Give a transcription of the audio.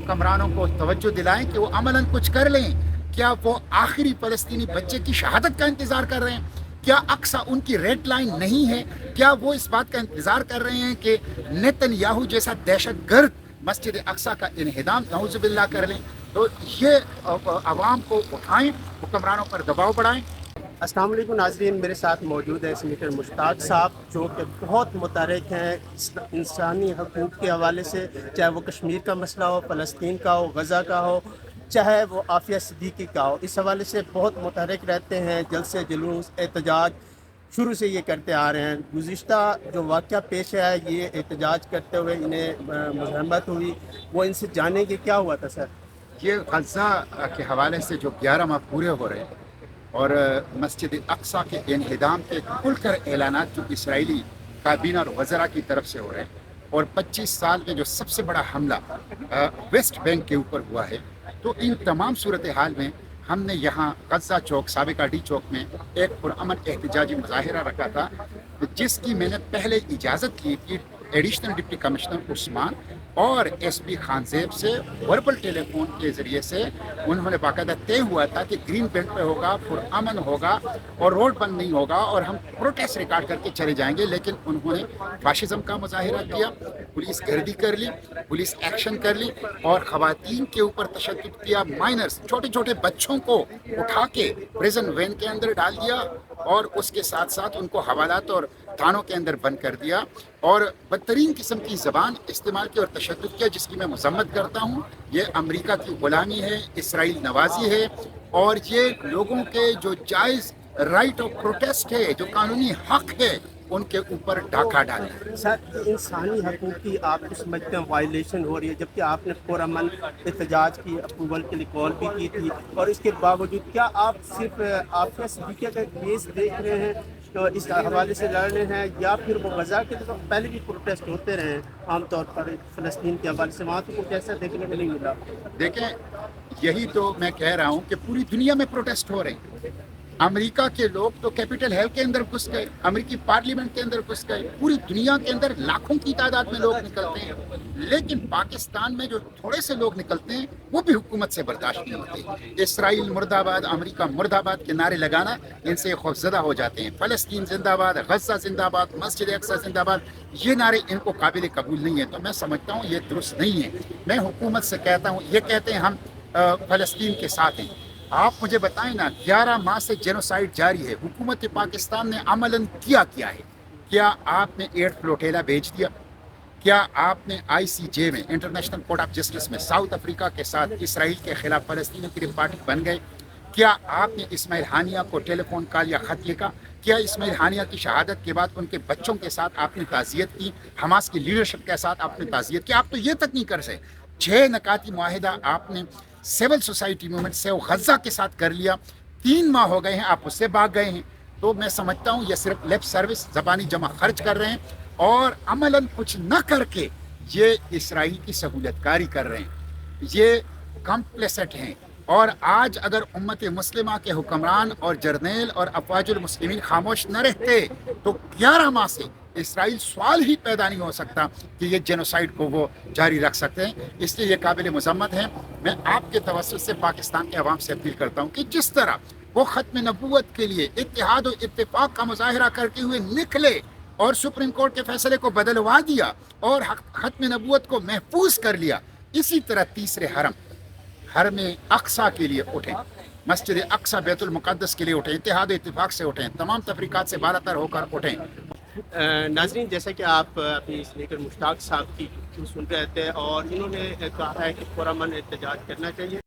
हुक्मरानों को तवज्जो दिलाएं कि वो अमलन कुछ कर लें। क्या वो आखिरी फ़लस्तीनी बच्चे की शहादत का इंतज़ार कर रहे हैं? क्या अक्सा उनकी रेड लाइन नहीं है? क्या वो इस बात का इंतज़ार कर रहे हैं कि नेतन्याहू जैसा दहशतगर्द मस्जिद अक्सा का इन्हिदाम नऊज़ुबिल्लाह कर लें? तो ये अवाम को उठाएं, हुक्मरानों पर दबाव बढ़ाएं। अस्सलाम वालेकुम नाज़रीन, मेरे साथ मौजूद है सीनेटर मुश्ताक साहब, जो कि बहुत मुतहरिक हैं इंसानी हकूक़ के हवाले से, चाहे वो कश्मीर का मसला हो, फ़लस्तीन का हो, गज़ा का हो, चाहे वो आफिया सिद्दीकी का हो। इस हवाले से बहुत मुतहरिक रहते हैं, जलसे जुलूस एहतजाज शुरू से ये करते आ रहे हैं। गुज़िश्ता जो वाक़या पेश है, ये एहतजाज करते हुए इन्हें मुज़ाहमत हुई, वो इनसे जानेंगे क्या हुआ था सर। ये गज़ा के हवाले से जो 11 माह पूरे हो रहे हैं और मस्जिद अक्सा के इन्हिदाम के खुलकर ऐलानात जो इसराइली काबीना और वज़रा की तरफ से हो रहे हैं, और 25 साल में जो सबसे बड़ा हमला वेस्ट बैंक के ऊपर हुआ है, तो इन तमाम सूरत हाल में हमने यहाँ गज़ा चौक साबिका डी चौक में एक पुरअमन एहतजाजी मुजाहिरा रखा था, जिसकी मैंने पहले इजाज़त ली थी एडिशनल डिप्टी कमिश्नर उस्मान और एसपी खानजेब से वर्बल टेलीफोन के ज़रिए से। उन्होंने बाकायदा तय हुआ था कि ग्रीन बेल्ट पे होगा, पुरअमन होगा और रोड बंद नहीं होगा और हम प्रोटेस्ट रिकॉर्ड करके चले जाएंगे। लेकिन उन्होंने फाशिज्म का मुजाहिरा किया, पुलिस गर्दी कर ली, पुलिस एक्शन कर ली और ख़वातीन के ऊपर तशद्दुद किया। माइनर्स छोटे छोटे बच्चों को उठा के प्रिजन वैन के अंदर डाल दिया और उसके साथ साथ उनको हवालात और थानों के अंदर बंद कर दिया और बदतरीन किस्म की ज़बान इस्तेमाल की और तशद्दुद किया, जिसकी मैं मज़म्मत करता हूँ। ये अमेरिका की ग़ुलामी है, इसराइल नवाजी है और ये लोगों के जो जायज़ राइट ऑफ प्रोटेस्ट है, जो कानूनी हक है, उनके ऊपर डाका डालें। सर, इंसानी हकूक़ की आप समझते हैं वायलेशन हो रही है, जबकि आपने पुरअमन एहतजाज की अप्रूवल के लिए कॉल भी की थी, और इसके बावजूद क्या आप सिर्फ आफिया सिद्दीकी का केस देख रहे हैं तो इस हवाले से लड़ रहे हैं, या फिर वो गज़ा के तो पहले भी प्रोटेस्ट होते रहे हैं आमतौर पर फ़लस्तीन के हवाले से, वहाँ तो कुछ ऐसा देखने को नहीं मिला? देखें, यही तो मैं कह रहा हूँ कि पूरी दुनिया में प्रोटेस्ट हो रहे हैं। अमेरिका के लोग तो कैपिटल हिल के अंदर घुस गए, अमेरिकी पार्लियामेंट के अंदर घुस गए, पूरी दुनिया के अंदर लाखों की तादाद में लोग निकलते हैं। लेकिन पाकिस्तान में जो थोड़े से लोग निकलते हैं वो भी हुकूमत से बर्दाश्त नहीं होते। इसराइल मुर्दाबाद, अमेरिका मुर्दाबाद के नारे लगाना इनसे खौफजदा हो जाते हैं। फ़लस्तीन जिंदाबाद, गज़ा जिंदाबाद, मस्जिद अक्सा जिंदाबाद, ये नारे इनको काबिल कबूल नहीं है। तो मैं समझता हूँ ये दुरुस्त नहीं है। मैं हुकूमत से कहता हूँ, ये कहते हैं हम फ़लस्तीन के साथ हैं। आप मुझे बताएं ना, 11 माह से जेनोसाइड जारी है, हुकूमत पाकिस्तान ने अमलन किया है? क्या आपने एयर फ्लोटेला भेज दिया? क्या आपने ICJ में, इंटरनेशनल कोर्ट ऑफ जस्टिस में, साउथ अफ्रीका के साथ इसराइल के खिलाफ फ़लस्तीनियों के लिए पार्टी बन गए? क्या आपने इस्माइल हानिया को टेलीफोन कॉल या ख़त लिखा? क्या इस्माइल हानिया की शहादत के बाद उनके बच्चों के साथ आपने ताज़ियत की? हमास की लीडरशिप के साथ आपने ताज़ियत की? आप तो ये तक नहीं कर सके। 6 नकाती मुआहिदा आपने सिविल सोसाइटी मूवमेंट से गज़ा के साथ कर लिया। 3 माह हो गए हैं, आप उससे भाग गए हैं। तो मैं समझता हूँ ये सिर्फ लिप सर्विस, ज़बानी जमा खर्च कर रहे हैं और अमलन कुछ न करके ये इसराइल की सहूलतकारी कर रहे हैं। ये कम्प्लेसेंट हैं। और आज अगर उम्मत मुस्लिमा के हुक्मरान और जर्नेल और अफवाजुल मुस्लिमीन खामोश न रहते तो 11 माह से इसराइल सवाल ही पैदा नहीं हो सकता कि ये जेनोसाइड को वो जारी रख सकते हैं। इसलिए ये काबिल मज़म्मत है। मैं आपके तवस्सुत से पाकिस्तान के अवाम से अपील करता हूँ कि जिस तरह वो ख़त्म नबूवत के लिए इत्तेहाद और इत्तेफाक का मुजाहिरा करते हुए निकले और सुप्रीम कोर्ट के फैसले को बदलवा दिया और ख़त्म नबूवत को महफूज कर लिया, इसी तरह तीसरे हरम अक्सा के लिए उठें, मस्जिद अक्सा बैतुल मुक़द्दस के लिए उठें, इत्तेहाद इत्तेफाक से उठें, तमाम तफरीक़ात से बालातर होकर उठें। नाज़रीन, जैसे कि आप अपनी स्पीकर मुश्ताक साहब की सुन रहे थे और इन्होंने कहा है कि पुरअमन एहतजाज करना चाहिए।